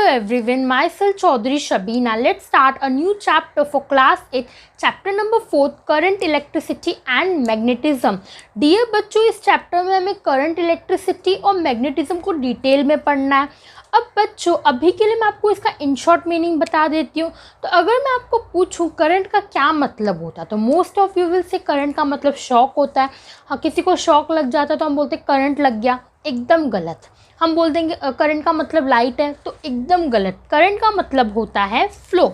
Hello everyone, myself Chaudhary Shabina. Let's start a new chapter for class 8, chapter number 4, current, electricity and magnetism. Dear बच्चों, इस chapter में हमें current, electricity और magnetism को detail में पढ़ना है. अब बच्चों, अभी के लिए मैं आपको इसका इन शॉर्ट मीनिंग बता देती हूँ. तो अगर मैं आपको पूछूं करंट का क्या मतलब होता है, तो most of you will say current का मतलब शॉक होता है. हाँ, किसी को शॉक लग जाता है तो हम बोलते हैं करंट लग गया. एकदम गलत. हम बोल देंगे करंट का मतलब लाइट है, तो एकदम गलत. करंट का मतलब होता है फ्लो.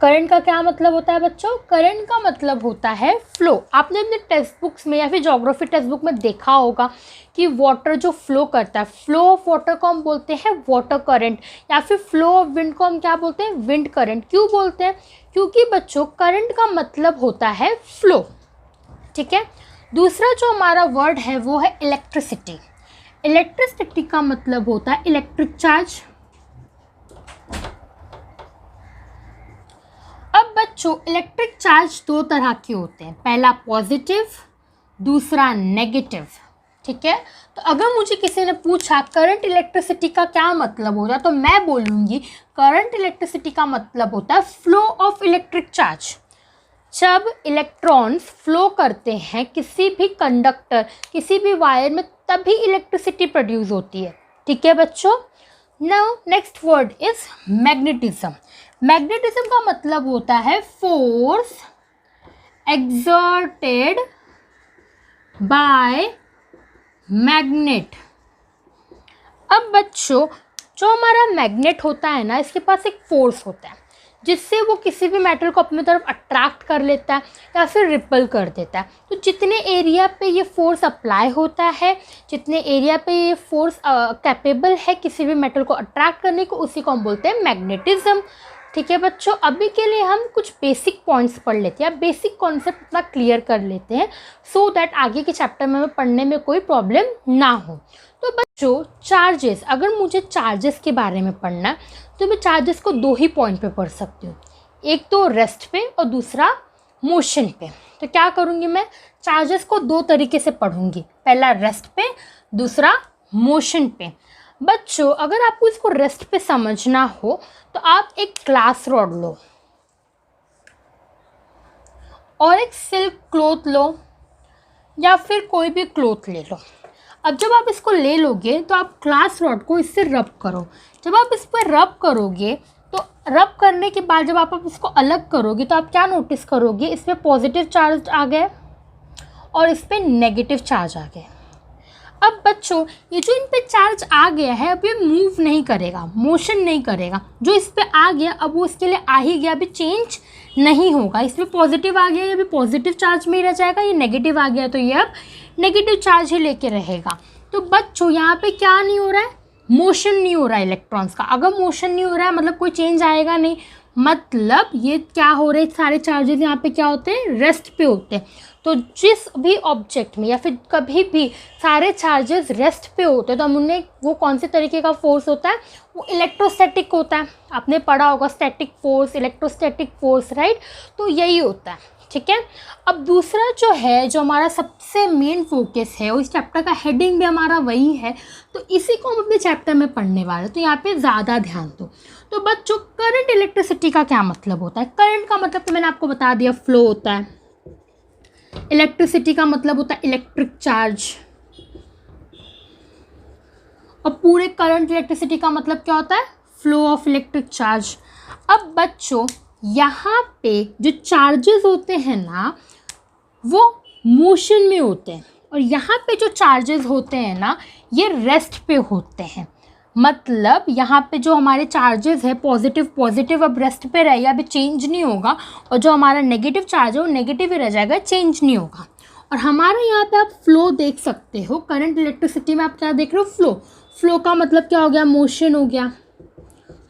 करंट का क्या मतलब होता है बच्चों? करंट का मतलब होता है फ्लो. आपने अपने टेक्स्ट बुक्स में या फिर ज्योग्राफी टेक्स्ट बुक में देखा होगा कि वाटर जो फ्लो करता है, फ्लो ऑफ वाटर को हम बोलते हैं वाटर करंट, या फिर फ्लो ऑफ विंड को हम क्या बोलते हैं? Wind current. क्यों बोलते हैं? क्योंकि बच्चों करंट का मतलब होता है फ्लो. ठीक है. दूसरा जो हमारा वर्ड है वो है इलेक्ट्रिसिटी. इलेक्ट्रिसिटी का मतलब होता है इलेक्ट्रिक चार्ज. अब बच्चों, इलेक्ट्रिक चार्ज दो तरह के होते हैं. पहला पॉजिटिव, दूसरा नेगेटिव. ठीक है. तो अगर मुझे किसी ने पूछा करंट इलेक्ट्रिसिटी का क्या मतलब होता है, तो मैं बोलूँगी करंट इलेक्ट्रिसिटी का मतलब होता है फ्लो ऑफ इलेक्ट्रिक चार्ज. जब इलेक्ट्रॉन्स फ्लो करते हैं किसी भी कंडक्टर, किसी भी वायर में, तभी इलेक्ट्रिसिटी प्रोड्यूस होती है. ठीक है बच्चों. Now next word is magnetism. Magnetism का मतलब होता है फोर्स एक्सर्टेड बाय मैग्नेट. अब बच्चों, जो हमारा मैग्नेट होता है ना, इसके पास एक फोर्स होता है जिससे वो किसी भी मेटल को अपनी तरफ अट्रैक्ट कर लेता है या फिर रिपल कर देता है. तो जितने एरिया पे ये फोर्स अप्लाई होता है, जितने एरिया पे ये फोर्स कैपेबल है किसी भी मेटल को अट्रैक्ट करने को, उसी को हम बोलते हैं मैग्नेटिज्म. ठीक है बच्चों. अभी के लिए हम कुछ बेसिक पॉइंट्स पढ़ लेते हैं, बेसिक कॉन्सेप्ट इतना क्लियर कर लेते हैं सो दैट आगे के चैप्टर में हमें पढ़ने में कोई प्रॉब्लम ना हो. तो बच्चों, चार्जेस, अगर मुझे चार्जेस के बारे में पढ़ना है तो मैं चार्जेस को दो ही पॉइंट पे पढ़ सकती हूँ. एक तो रेस्ट पे और दूसरा मोशन पे. तो क्या करूँगी मैं? चार्जेस को दो तरीके से पढ़ूँगी. पहला रेस्ट पे, दूसरा मोशन पे. बच्चों, अगर आपको इसको रेस्ट पे समझना हो तो आप एक ग्लास रॉड लो और एक सिल्क क्लॉथ लो या फिर कोई भी क्लॉथ ले लो. अब जब आप इसको ले लोगे तो आप ग्लास रॉड को इससे रब करो. जब आप इस पर रब करोगे तो रब करने के बाद जब आप इसको अलग करोगे तो आप क्या नोटिस करोगे? इस पर पॉजिटिव चार्ज आ गए और इस पर नेगेटिव चार्ज आ गए. अब बच्चों, ये जो इन पे चार्ज आ गया है, अब ये मूव नहीं करेगा, मोशन नहीं करेगा. जो इस पे आ गया अब वो इसके लिए आ ही गया, अभी चेंज नहीं होगा. इसमें पॉजिटिव आ गया, ये अभी पॉजिटिव चार्ज में ही रह जाएगा. ये नेगेटिव आ गया तो ये अब नेगेटिव चार्ज ही लेके रहेगा. तो बच्चों, यहाँ पे क्या नहीं हो रहा है? मोशन नहीं हो रहा है इलेक्ट्रॉन्स का. अगर मोशन नहीं हो रहा है मतलब कोई चेंज आएगा नहीं. मतलब ये क्या हो रहे हैं, सारे चार्जेस यहाँ पे क्या होते हैं? रेस्ट पे होते हैं. तो जिस भी ऑब्जेक्ट में या फिर कभी भी सारे चार्जेस रेस्ट पे होते हैं तो हम उन्हें, वो कौन से तरीके का फोर्स होता है? वो इलेक्ट्रोस्टैटिक होता है. आपने पढ़ा होगा static force, electrostatic force, right? तो यही होता है. ठीक है. अब दूसरा जो है, जो हमारा सबसे मेन फोकस है और इस चैप्टर का हेडिंग भी हमारा वही है, तो इसी को हम अपने चैप्टर में पढ़ने वाले हैं. तो यहाँ पे ज़्यादा ध्यान दो. तो बच्चों, करंट इलेक्ट्रिसिटी का क्या मतलब होता है? करंट का मतलब तो मैंने आपको बता दिया, फ्लो होता है. इलेक्ट्रिसिटी का मतलब होता है इलेक्ट्रिक चार्ज. और पूरे करंट इलेक्ट्रिसिटी का मतलब क्या होता है? Flow of electric charge. अब बच्चों, यहाँ पे जो चार्जेस होते हैं ना, वो मोशन में होते हैं, और यहाँ पे जो चार्जेस होते हैं ना, ये रेस्ट पे होते हैं. मतलब यहाँ पे जो हमारे चार्जेस है, पॉजिटिव पॉजिटिव अब रेस्ट पे रहेगा, अभी चेंज नहीं होगा. और जो हमारा नेगेटिव चार्ज है वो नेगेटिव ही रह जाएगा, चेंज नहीं होगा. और हमारे यहाँ पे आप फ्लो देख सकते हो. करंट इलेक्ट्रिसिटी में आप क्या देख रहे हो? फ्लो. फ्लो का मतलब क्या हो गया? मोशन हो गया,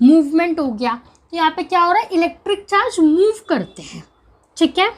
मूवमेंट हो गया. तो यहाँ पे क्या हो रहा है? इलेक्ट्रिक चार्ज मूव करते हैं. ठीक है.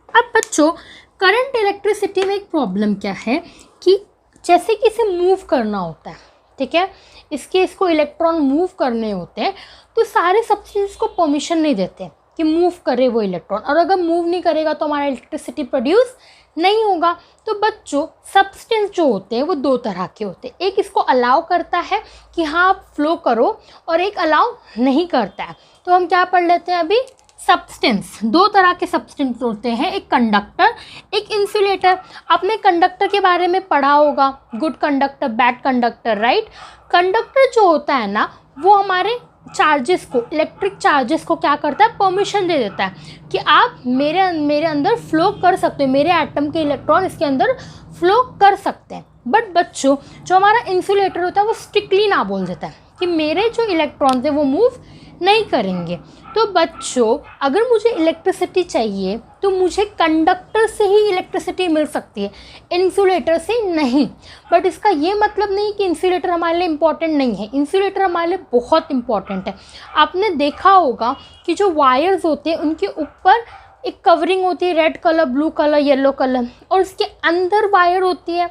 अब बच्चों, करंट इलेक्ट्रिसिटी में एक प्रॉब्लम क्या है कि जैसे कि इसे मूव करना होता है, ठीक है, इसको इलेक्ट्रॉन मूव करने होते हैं, तो सारे सब्सटेंस को परमिशन नहीं देते कि मूव करे वो इलेक्ट्रॉन. और अगर मूव नहीं करेगा तो हमारा इलेक्ट्रिसिटी प्रोड्यूस नहीं होगा। तो बच्चों सब्सटेंस जो होते हैं वो दो तरह के होते हैं, एक इसको अलाउ करता है कि हाँ आप फ्लो करो, और एक अलाउ नहीं करता है। तो हम क्या पढ़ लेते हैं अभी, सब्सटेंस। दो तरह के सब्सटेंस होते हैं, एक कंडक्टर, एक इंसुलेटर। आपने कंडक्टर के बारे में पढ़ा होगा, good conductor, bad conductor, right. Conductor जो होता है ना वो हमारे चार्जेस को, इलेक्ट्रिक चार्जेस को क्या करता है, परमिशन दे देता है कि आप मेरे अंदर फ्लो कर सकते हो, मेरे एटम के इलेक्ट्रॉन इसके अंदर फ्लो कर सकते हैं। बट बच्चों जो हमारा इंसुलेटर होता है वो स्ट्रिक्टली ना बोल देता है कि मेरे जो इलेक्ट्रॉन थे वो मूव नहीं करेंगे। तो बच्चों अगर मुझे इलेक्ट्रिसिटी चाहिए तो मुझे कंडक्टर से ही इलेक्ट्रिसिटी मिल सकती है, इंसुलेटर से नहीं। बट इसका ये मतलब नहीं कि इंसुलेटर हमारे लिए इम्पॉर्टेंट नहीं है, इंसुलेटर हमारे लिए बहुत इम्पॉर्टेंट है। आपने देखा होगा कि जो वायर्स होते हैं उनके ऊपर एक कवरिंग होती है, red colour, blue colour, yellow colour, और उसके अंदर वायर होती है।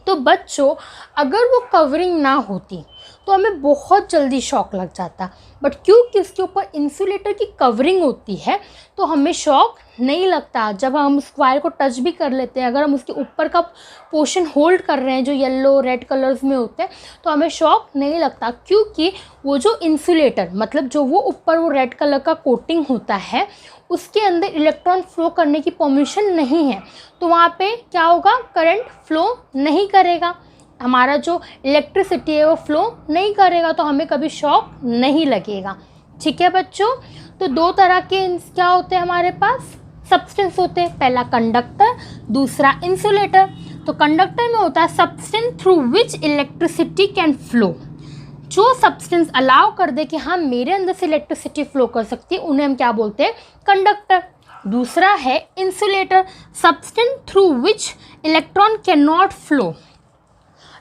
तो बच्चों अगर वो कवरिंग ना होती तो हमें बहुत जल्दी शॉक लग जाता, बट क्योंकि इसके ऊपर इंसुलेटर की कवरिंग होती है तो हमें शॉक नहीं लगता। जब हम उस वायर को टच भी कर लेते हैं, अगर हम उसके ऊपर का पोर्शन होल्ड कर रहे हैं जो येलो रेड कलर्स में होते हैं, तो हमें शॉक नहीं लगता, क्योंकि वो जो इंसुलेटर मतलब जो वो ऊपर वो रेड कलर का कोटिंग होता है उसके अंदर इलेक्ट्रॉन फ्लो करने की परमिशन नहीं है। तो वहाँ पे क्या होगा, करंट फ्लो नहीं करेगा, हमारा जो इलेक्ट्रिसिटी है वो फ्लो नहीं करेगा, तो हमें कभी शॉक नहीं लगेगा। ठीक है बच्चों, तो दो तरह के क्या होते हैं हमारे पास, सब्सटेंस होते हैं, पहला कंडक्टर, दूसरा इंसुलेटर। तो कंडक्टर में होता है substance through which electricity can flow, जो सब्सटेंस अलाउ कर दे कि हाँ मेरे अंदर से इलेक्ट्रिसिटी फ्लो कर सकती है, उन्हें हम क्या बोलते हैं, कंडक्टर। दूसरा है insulator, substance through which electron can not flow,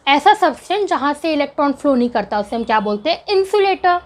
ऐसा सब्सटेंस जहाँ से इलेक्ट्रॉन फ्लो नहीं करता उसे हम क्या बोलते हैं, इंसुलेटर।